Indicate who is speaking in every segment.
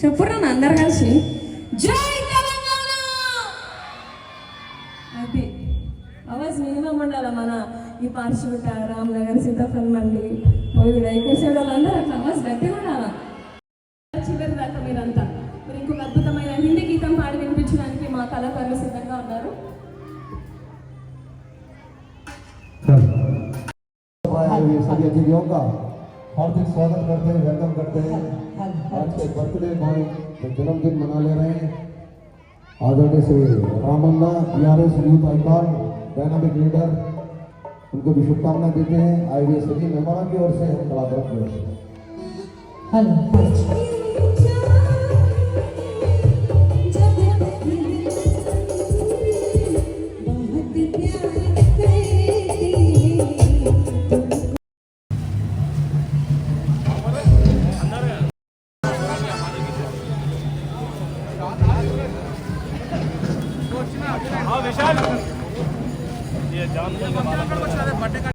Speaker 1: చెప్పురా అందరు కలిసి జై తెలంగాణ. అది అవాజ్ మినిమం ఉండాలి. మన ఈ పార్శ్వత రామ్నగర్ సీతాఫల్ మండి మొయ్యూరు ఐకేసాడు వాళ్ళందరూ అట్లా అవాజ్ గట్టిగా ఉండాలా. చివరి దాకా మీరంతా మరి ఇంకొక అద్భుతమైన హిందీ గీతం పాడి వినిపించడానికి మా కళాకారులు సిద్ధంగా ఉన్నారు.
Speaker 2: सभी अतिथियों का हार्दिक स्वागत करते हैं, वेलकम करते हैं। आज के बर्थडे बॉय जन्मदिन मना ले रहे हैं आदरणीय Shri Ramanna BRS youth icon dynamic leader, उनको भी शुभकामनाएं देते हैं आईवीए सभी मेहमानों की ओर से, कलाकारों की ओर से।
Speaker 3: विशाल ये जान बर्थडे का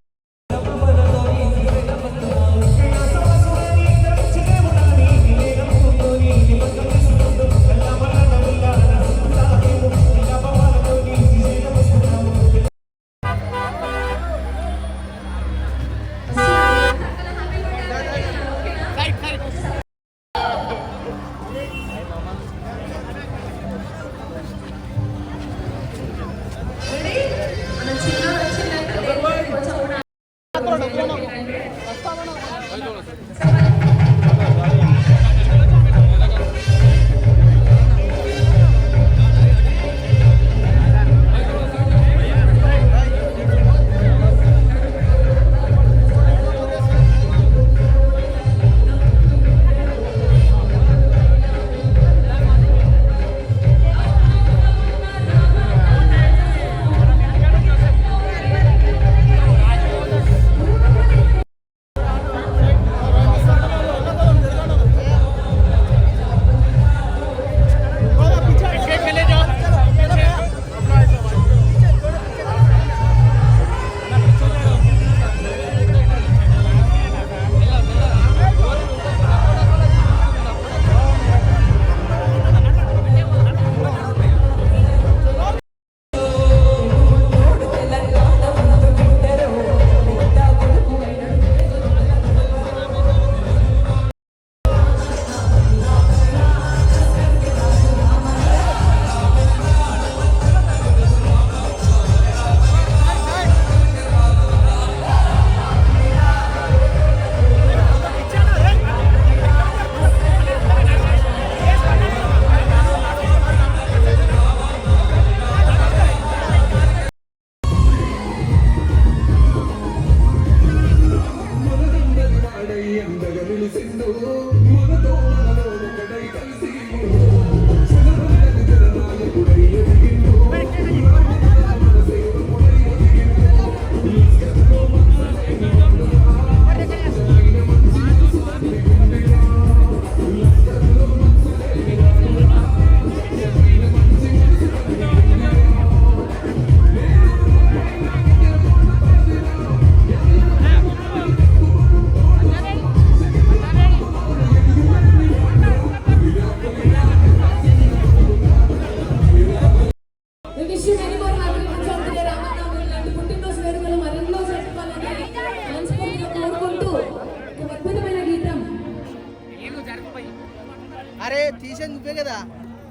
Speaker 4: అరే తీసేది నువ్వే కదా,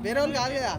Speaker 4: వేరే వాళ్ళు కాదు కదా.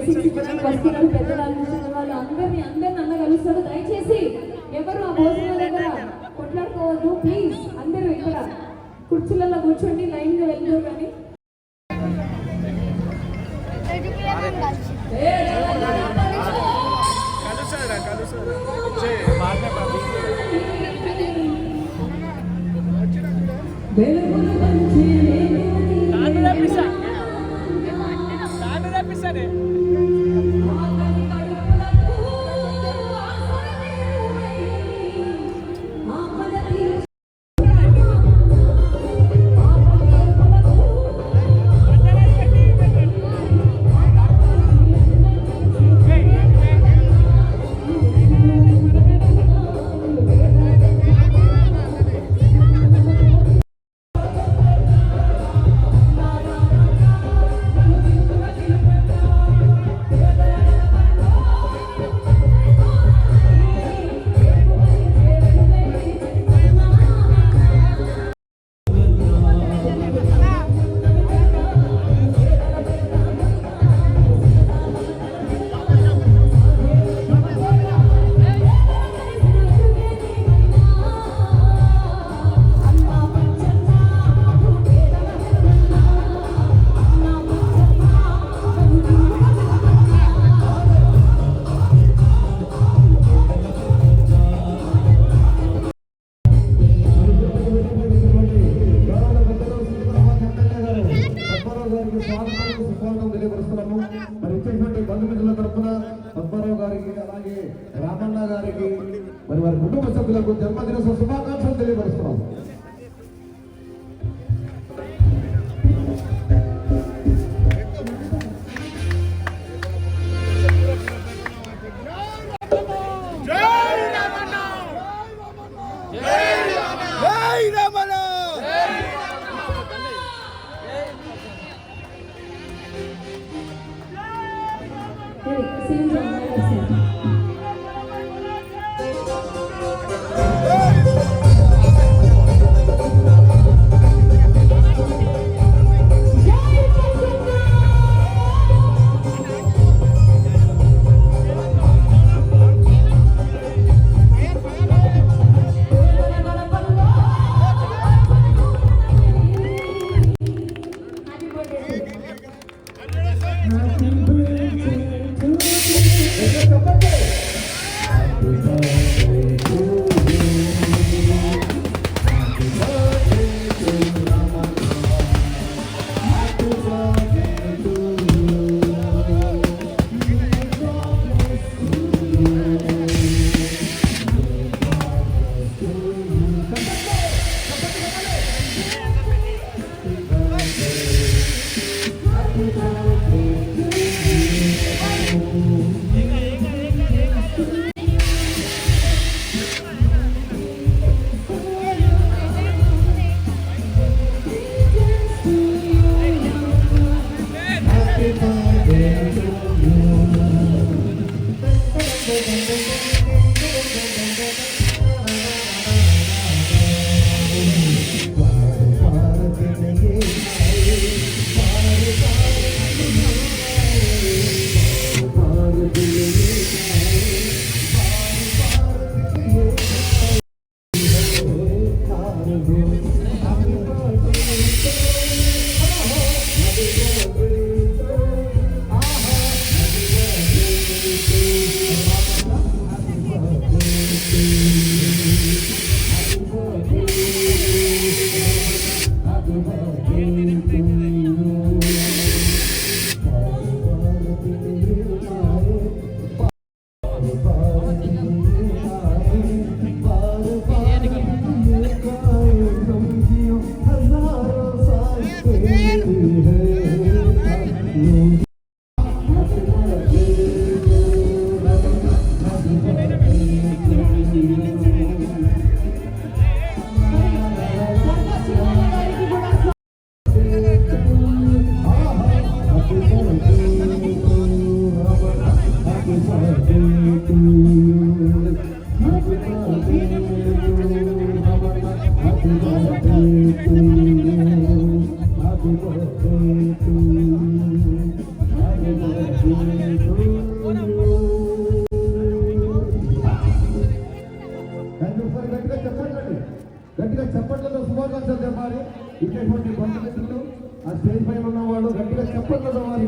Speaker 1: బ్లెస్సింగ్స్ ఇవ్వడానికి వస్తున్నారు పెద్దలు అనిపించిన వాళ్ళు అందరినీ అన్న కలుస్తారు. దయచేసి ఎవరు ఆ భోజనాల దగ్గర కొట్లాడుకోవద్దు ప్లీజ్. అందరూ ఇక్కడ కుర్చీలలో కూర్చోండి, లైన్గా వెళ్తారు. కానీ వెలుగులు పంచే
Speaker 2: మరి ఇచ్చేటువంటి బంధుమిత్రుల తరఫున పద్మారావు గారికి అలాగే రామన్న గారికి మరి వారి కుటుంబ సభ్యులకు జన్మదిన శుభాకాంక్షలు తెలియపరుస్తున్నాం.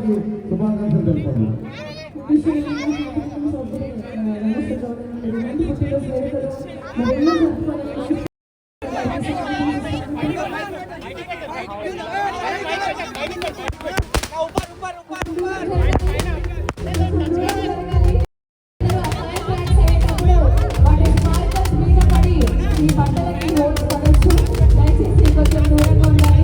Speaker 2: వారికి శుభాకాంక్షలు తెలుపుతున్నాను.
Speaker 1: ఈ పంటలకి ఓట్లు పడవచ్చు. దయచేసి కొంచెం దూరంగా ఉండాలి.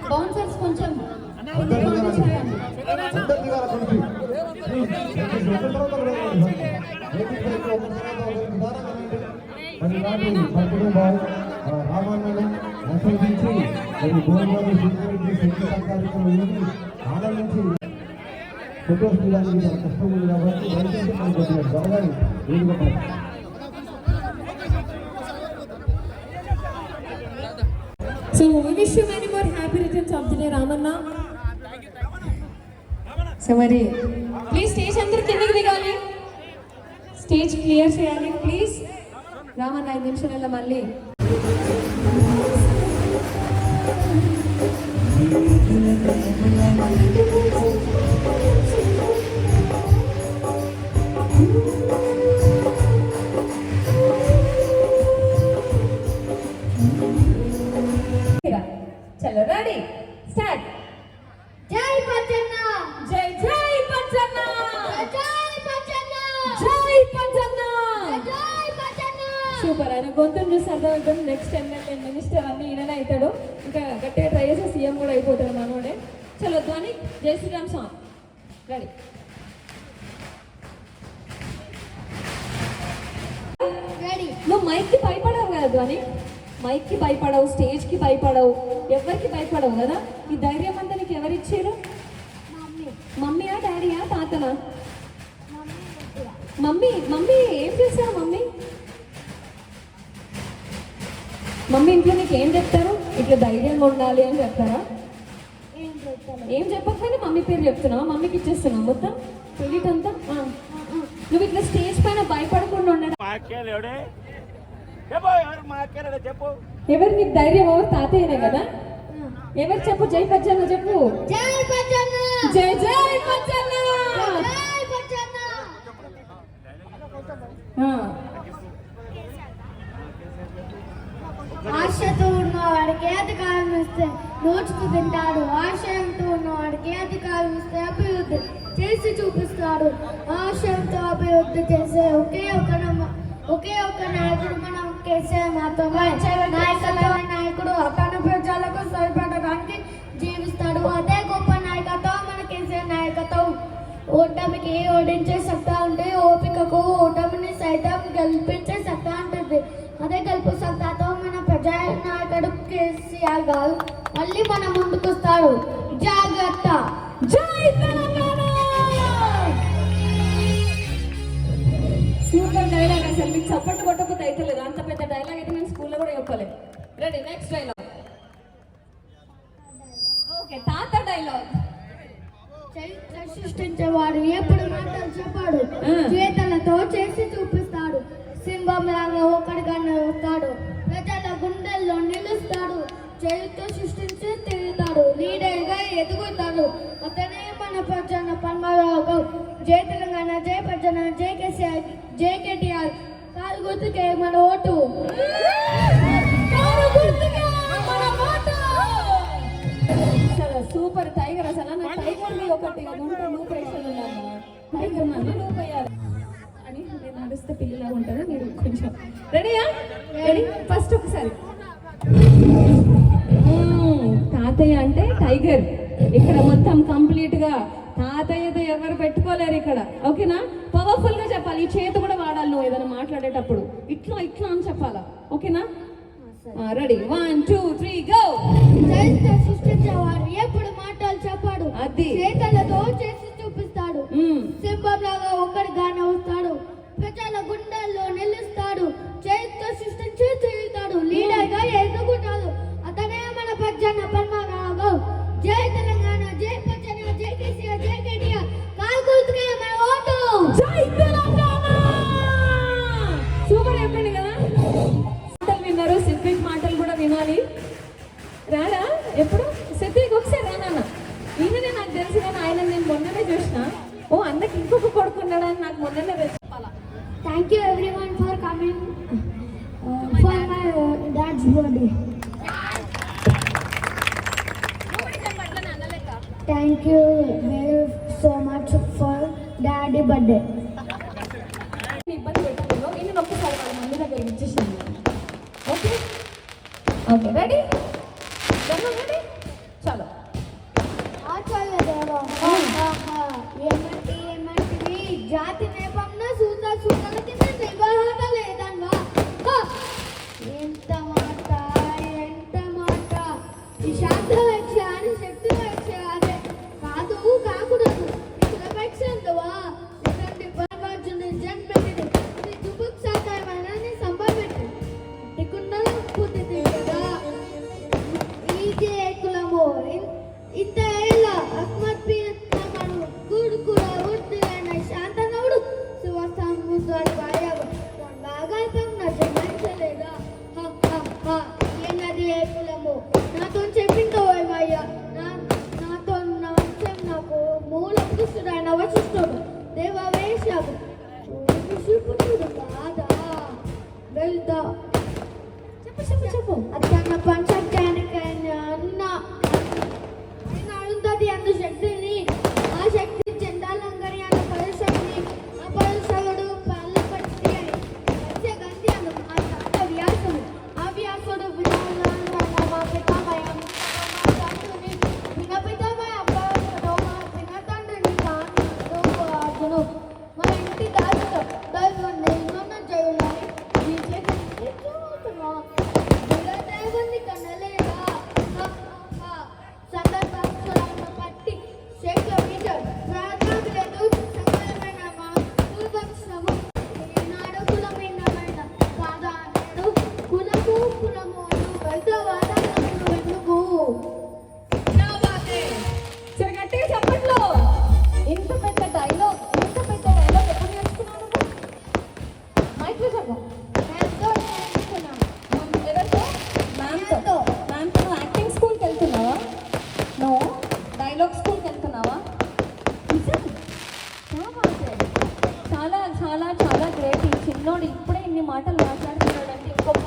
Speaker 1: బౌన్సర్స్ కొంచెం
Speaker 2: రామాయణం ఆనందించి ఫోటోస్ తీయడానికి కష్టం ఉంది కాబట్టి దయచేసి మనకు కొద్దిగా త్వరగా
Speaker 1: So we wish you many more happy returns of the day, Ramanna. So మరి ప్లీజ్ స్టేజ్ అందరు కిందకి దిగాలి, స్టేజ్ క్లియర్ చేయాలి ప్లీజ్. రామన్న 5 నిమిషాల మళ్ళీ చలో రెడీ స్టార్ట్.
Speaker 5: జై పచ్చన్న
Speaker 1: జై జై పంచన్న,
Speaker 5: జై పచ్చన్న
Speaker 1: జై పంచన్న.
Speaker 5: జై పచ్చన్న.
Speaker 1: సూపర్. ఆయన గొంతును చూసి అర్థమవుతుంది నెక్స్ట్ ఎమ్మెల్యే మినిస్టర్ అన్ని ఈయననే అవుతాడు. ఇంకా గట్టిగా ట్రై చేస్తే సీఎం కూడా అయిపోతాడు మనోడే. చలో ధ్వని జై శ్రీరామ్ సాంగ్ రెడీ.
Speaker 5: రెడీ.
Speaker 1: నువ్వు మైక్కి భయపడవు కదా ధ్వని, మైక్కి భయపడవు, స్టేజ్కి భయపడవు, ఎవరికి భయపడవు కదా. ఈ ధైర్యం అంతా నీకు ఎవరిచ్చారు?
Speaker 5: మమ్మీ
Speaker 1: మమ్మీయా డాడీయా తాతనా?
Speaker 5: మమ్మీ కొద్దిగా.
Speaker 1: మమ్మీ. మమ్మీ ఏం చేస్తారు మమ్మీ? మమ్మీ ఇంట్లో నీకు ఏం చెప్తారు? ఇట్లా ధైర్యంగా ఉండాలి అని చెప్తారా?
Speaker 5: ఏం చెప్తాను?
Speaker 1: ఏం చెప్పకపోయినా మమ్మీ పేరు చెప్తున్నావా? మమ్మీకి ఇచ్చేస్తున్నావు మొత్తం క్రెడిట్ అంతా. నువ్వు ఇట్లా స్టేజ్ పైన భయపడకుండా ఉండడం.
Speaker 3: చెప్పు
Speaker 1: ఎవరు నీకు ధైర్యం? ఎవరు? తాతయ్యనే కదా. ఎవరు చెప్పు? జై పచ్చన్న చెప్పు.
Speaker 5: జై పచ్చన్న.
Speaker 1: జై జై పచ్చన్న.
Speaker 5: జై పచ్చన్న. ఆశతో ఉన్నవాడికి అధికారం ఇస్తే నోచుకు తింటాడు. ఆశయంతో ఉన్నవాడికి అధికారం ఇస్తే అభివృద్ధి చేసి చూపిస్తాడు. ఆశయంతో అభివృద్ధి చేసే ఒకే ఒక నాయకుడు మనం కేసీఆర్ మాత్రమే. నాయకుడు తన ప్రజలకు సరిపడడానికి జీవిస్తాడు. అదే గొప్ప నాయకత్వం మన కేసీఆర్ నాయకత్వం. ఓటమికి ఓడించే సత్తా ఉంటే ఓపికకు ఓటమిని సైతం గెలిపించే సత్తా ఉంటుంది. అదే గెలుపు సత్తాతో మన ప్రజా నాయకుడు కేసీఆర్ గారు మళ్ళీ మన ముందుకు వస్తాడు. జాగ్రత్త.
Speaker 1: జై తెలంగాణ. Super dialogue. అసలు మీకు సపోర్ట్ కొట్టకపోతే అయితే లేదు. అంత పెద్ద డైలాగ్ అయితే నేను స్కూల్లో కూడా చెప్పలేదు. Ready next dialogue. ఓకే తాత డైలాగ్.
Speaker 5: చరిత్ర సృష్టించేవాడు ఎప్పుడు మాటలు చెప్పాడు. చేతలతో చేసి చూపిస్తాడు. సింహం లాగా ఒకడిగానే వస్తాడు. ప్రజల గుండెల్లో నిలుస్తాడు. చరిత్ర సృష్టించి తిరుగుతాడు. లీడర్గా ఎదుగుతాడు. అతనే మన ప్రజల పద్మరావు. జై తెలంగాణ, జై ప్రజన, జై కేసీఆర్, జై కేటీఆర్. కాలు గుర్తుకే మన ఓటు.
Speaker 1: కారు గుర్తుకే మన ఓటు. అసలు సూపర్ టైగర్. అసలు నా టైగర్ ని ఒకటి అది ఉంటే నువ్వు ప్రేక్షలు ఉన్నాను. టైగర్ నన్ను నువ్వు పోయాలి అని నేను నడుస్తే పిల్లలా ఉంటారా మీరు కొంచెం. రెడీయా? రెడీ ఫస్ట్ ఒకసారి. తాతయ్య అంటే టైగర్. ఇక్కడ మొత్తం కంప్లీట్ గా తాతయ్యతో ఎవరు పెట్టుకోలేరు ఇక్కడ. ఓకేనా? పవర్ఫుల్ గా చెప్పాలి. ఈ చేతి కూడా వాడాలి నువ్వు ఏదైనా మాట్లాడేటప్పుడు. ఇట్లా ఇట్లా అని చెప్పాలా? ఓకేనా? Ready 1 2 3 go.
Speaker 5: చరిత్ర సృష్టించేవాడు ఎప్పుడు మాటలు చెప్పాడు.
Speaker 1: అది
Speaker 5: చేతలతో చేసి చూపిస్తాడు. సింహం లాగా ఒక్కడిగానే వస్తాడు. ప్రజల గుండెల్లో నిలుస్తాడు. చరిత్ర సృష్టించి తిరుగుతాడు. లీడర్ గా ఎదుగుతాడు. అతనే మన పచ్చన పద్మరావు. జై తెలంగాణ, జై పచ్చన, జై కేసీఆర్, జై కేటీఆర్. కాలు గుర్తుకే మన ఓటు.
Speaker 1: జై తెలంగాణ. సూపర్ అయిపోయింది కదా. మాటలు విన్నారు, సిద్దిక్ మాటలు కూడా వినాలి. రాడా ఎప్పుడు? సిద్దిక్ ఒకసారి రానా? ఈయననే నాకు తెలుసు కానీ ఆయన నేను మొన్ననే చూసిన. ఓ అన్నకి ఇంకొక కొడుకున్నాడని నాకు మొన్ననే చెప్పాలా.
Speaker 5: Thank you everyone for coming for my dad's birthday. Thank you very so much for daddy birthday.
Speaker 1: ఇబ్బంది పెట్టాను. ఈయన ఒక్కసారి వాళ్ళ మమ్మీ దగ్గర ఇచ్చేసాను. ఓకే ఓకే రెడీ రెడీ చలో.
Speaker 5: ఆచార్య దేవ ఏమంటివి జాతి నేపంలో సూతల కింద నిబద్ధత లేదన్వా. ఎంత మాట ఈ శాంత లక్ష్య అని శక్తి లక్ష్య అదే కాదు కాకూడదు. సులభక్ష అంతవా ఇలాంటి బాబాజుని జన్మెట్టింది. ఇది దుబుక్ సాధారణ సంభవించి టికుండలు పుట్టింది కదా. వెళ్తా.
Speaker 1: చెప్పు చెప్పు చెప్పు.
Speaker 5: అతన్న పంచాయతీకైనా అన్న ఆయన అడుగుతుంది అంత శక్తిని, ఆ శక్తి చెందాలంగని అన్న పరిశ్రమని, ఆ పరిశ్రమడు పళ్ళ పట్టి అని వచ్చే గంతి అన్న ఆ తాత వ్యాసుడు, ఆ వ్యాసుడు వినాలన్న మా పితామయం తండ్రిని పినపితామయ అబ్బాడు మా పినతండ్రిని కాను అర్జును మన ఇంటి దాసుడు దైవం నిన్న జయులని నీ చేతి చూస్తున్నా దేవుని కన్నలేదా సందర్భాలను పట్టి శేఖ మీటర్ ప్రార్థనలు సంకలమైన మా పూర్వక్షము ఈనాడు కులమైనమైన కాదా అన్నాడు కులము కులము వెళ్తావాదను ఎందుకు
Speaker 1: సరే గట్టిగా చెప్పట్లో. ఇంత పెద్ద డైలాగ్ ఎప్పుడు నేర్చుకున్నావు నువ్వు? మైక్లో చెప్పు.
Speaker 5: ఎంతో నేర్చుకున్నాను.
Speaker 1: ఎవరితో? మ్యామ్తో. మ్యామ్తో నువ్వు యాక్టింగ్ స్కూల్కి వెళ్తున్నావా? నో. డైలాగ్ స్కూల్కి వెళ్తున్నావా? చాలా చాలా చాలా గ్రేట్. ఈ చిన్నోడు ఇప్పుడే ఇన్ని మాటలు మాట్లాడుతున్నాడంటే ఇంకొక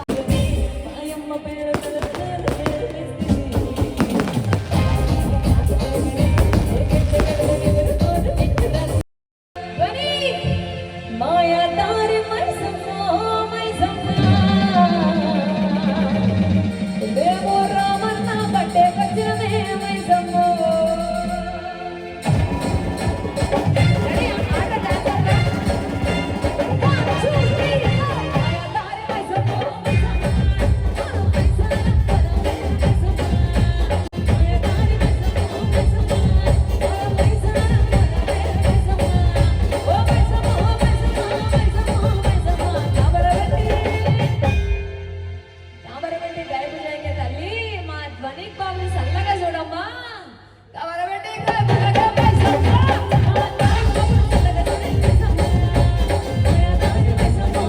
Speaker 1: అమ్మ పేరు మాయాదారి మైసమ్మో మైసమ్మా దేవో రామన్న బట్టే కచ్చమే మైసమ్మో. రెడీ ఆట చేస్తారా? 1 2 3 మాయాదారి మైసమ్మో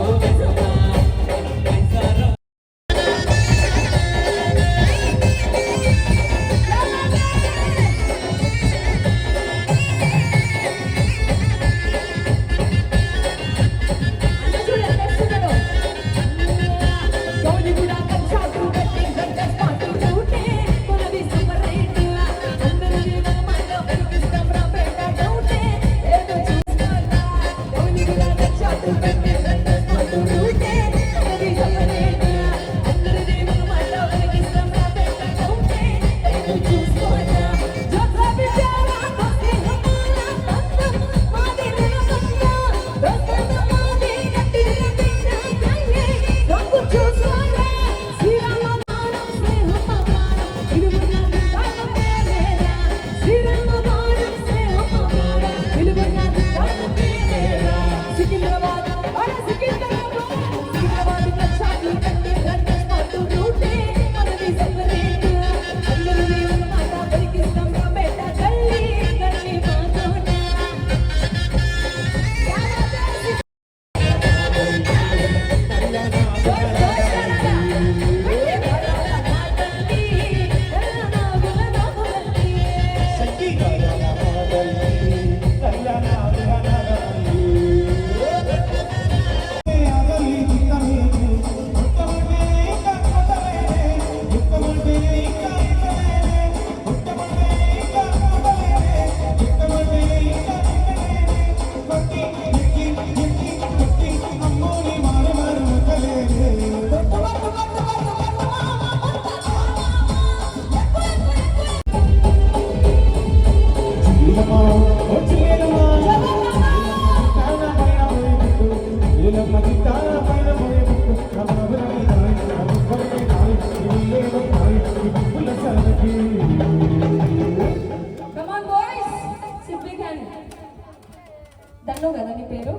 Speaker 1: ధను కదా నీ పేరు?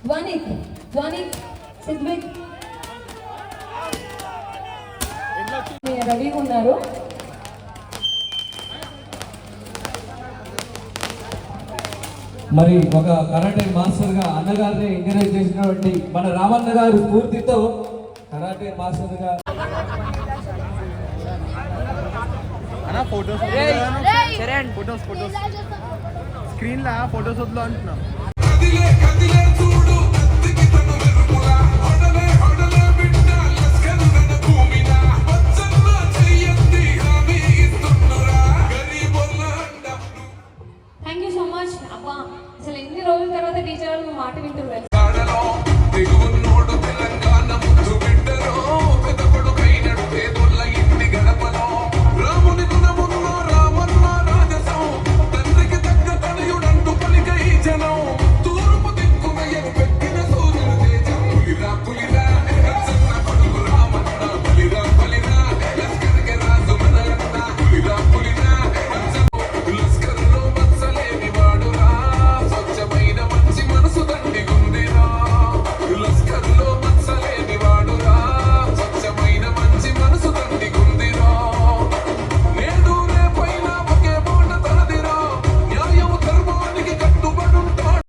Speaker 1: ధ్వనిక్ సిద్విక్ రెడీగా ఉన్నారు.
Speaker 6: మరి ఒక కరాటే మాస్టర్ గా అన్నగారిని ఎంకరేజ్ చేసినటువంటి మన రామన్న గారు స్ఫూర్తితో కరాటే మాస్టర్ గా
Speaker 4: ఫోటోస్ స్క్రీన్ లా ఫోటోస్ వద్దు అంటున్నా.